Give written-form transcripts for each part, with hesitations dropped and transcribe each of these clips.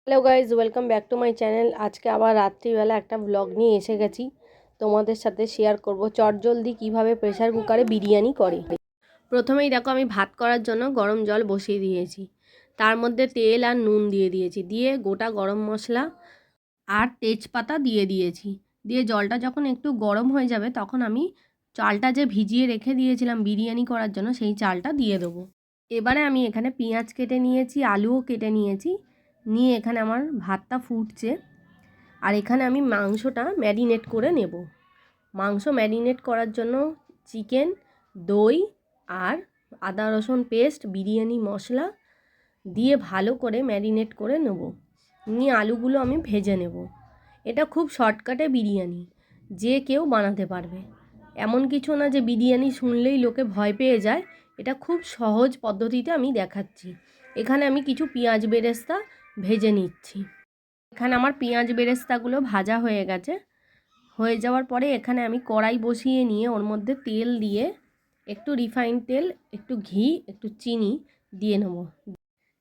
Hello guys, welcome back to my channel. আজকে আবার রাত্রিবেলা একটা ব্লগ নিয়ে এসে গেছি। তোমাদের সাথে শেয়ার করব চটজলদি কিভাবে প্রেসার কুকারে বিরিয়ানি করে। প্রথমেই দেখো আমি ভাত করার জন্য গরম জল বসিয়ে দিয়েছি। তার মধ্যে তেল আর নুন দিয়ে দিয়েছি, দিয়ে গোটা গরম মশলা আর তেজপাতা দিয়ে দিয়েছি। দিয়ে জলটা যখন একটু গরম হয়ে যাবে তখন আমি চালটা যে ভিজিয়ে রেখে দিয়েছিলাম বিরিয়ানি করার জন্য সেই চালটা দিয়ে দেবো। এবারে আমি এখানে পেঁয়াজ কেটে নিয়েছি, আলুও কেটে নিয়েছি, নিয়ে এখানে আমার ভাতটা ফুটছে। আর এখানে আমি মাংসটা ম্যারিনেট করে নেব। মাংস ম্যারিনেট করার জন্য চিকেন, দই আর আদা রসুন পেস্ট, বিরিয়ানি মশলা দিয়ে ভালো করে ম্যারিনেট করে নেব। নিয়ে আলুগুলো আমি ভেজে নেব। এটা খুব শর্টকাটে বিরিয়ানি, যে কেউ বানাতে পারবে। এমন কিছু না যে বিরিয়ানি শুনলেই লোকে ভয় পেয়ে যায়। এটা খুব সহজ পদ্ধতিতে আমি দেখাচ্ছি। এখানে আমি কিছু পেঁয়াজ বেরেস্তা ভেজে নিচ্ছি। এখানে আমার পেঁয়াজ বেরেস্তাগুলো ভাজা হয়ে গেছে। হয়ে যাওয়ার পরে এখানে আমি কড়াই বসিয়ে নিয়ে ওর মধ্যে তেল দিয়ে একটু রিফাইন তেল, একটু ঘি, একটু চিনি দিয়ে নেব।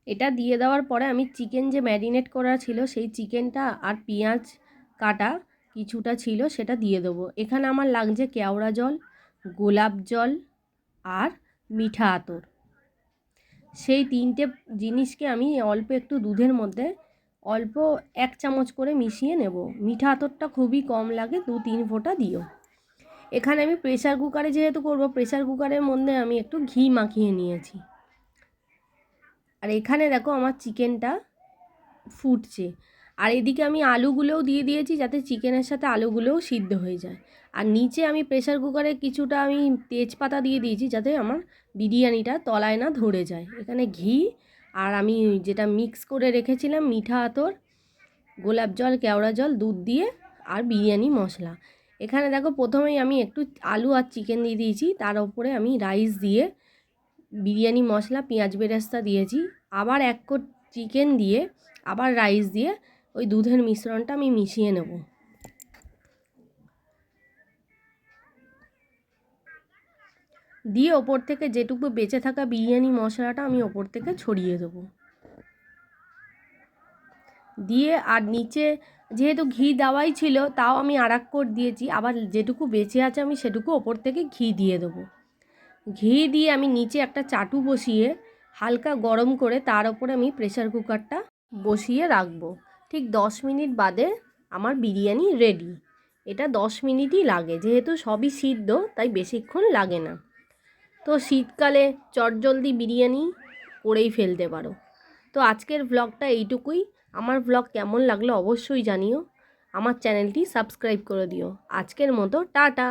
এটা দিয়ে দেওয়ার পরে আমি চিকেন যে ম্যারিনেট করা ছিল সেই চিকেনটা আর পেঁয়াজ কাটা কিছুটা ছিল সেটা দিয়ে দেবো। এখানে আমার লাগছে কেওড়া জল, গোলাপ জল আর মিঠা আতর। সেই তিনটে জিনিসকে আমি অল্প একটু দুধের মধ্যে অল্প 1 চামচ করে মিশিয়ে নেব। মিঠা আতরটা খুবই কম লাগে, 2-3 ফোঁটা দিও। এখানে আমি প্রেসার কুকারে যেহেতু করব, প্রেসার কুকারের মধ্যে আমি একটু ঘি মাখিয়ে নিয়েছি। আর এখানে দেখো আমার চিকেনটা ফুটছে। আর এদিকে আমি আলুগুলোও দিয়ে দিয়েছি যাতে চিকেনের সাথে আলুগুলোও সিদ্ধ হয়ে যায়। আর নিচে আমি প্রেসার কুকারে কিছুটা আমি তেজপাতা দিয়ে দিয়েছি যাতে আমার বিরিয়ানিটা তলায় না ধরে যায়। এখানে ঘি আর আমি যেটা মিক্স করে রেখেছিলাম মিঠা আতর, গোলাপ জল, কেওড়া জল, দুধ দিয়ে আর বিরিয়ানি মশলা। এখানে দেখো প্রথমেই আমি একটু আলু আর চিকেন দিয়ে দিয়েছি, তার উপরে আমি রাইস দিয়ে বিরিয়ানি মশলা, পেঁয়াজ বেরেস্তা দিয়েছি। আবার 1 কোট চিকেন দিয়ে আবার রাইস দিয়ে ওই দুধের মিশ্রণটা আমি মিশিয়ে নেব। দিয়ে ওপর থেকে যেটুকু বেঁচে থাকা বিরিয়ানি মশলাটা আমি ওপর থেকে ছড়িয়ে দেবো। দিয়ে আর নিচে যেহেতু ঘি দেওয়াই ছিল তাও আমি আর 1 কোট দিয়েছি। আবার যেটুকু বেঁচে আছে আমি সেটুকু ওপর থেকে ঘি দিয়ে দেবো। ঘি দিয়ে আমি নিচে একটা চাটু বসিয়ে হালকা গরম করে তার উপরে আমি প্রেসার কুকারটা বসিয়ে রাখবো। ঠিক 10 মিনিট বাদে আমার বিরিয়ানি রেডি। এটা 10 মিনিটই লাগে, যেহেতু সবই সিদ্ধ তাই বেশিক্ষণ লাগে না। তো শীতকালে চটজলদি বিরিয়ানি করেই ফেলতে পারো। তো আজকের ব্লগটা এইটুকুই। আমার ব্লগ কেমন লাগলো অবশ্যই জানিও। আমার চ্যানেলটি সাবস্ক্রাইব করে দিও। আজকের মতো টাটা।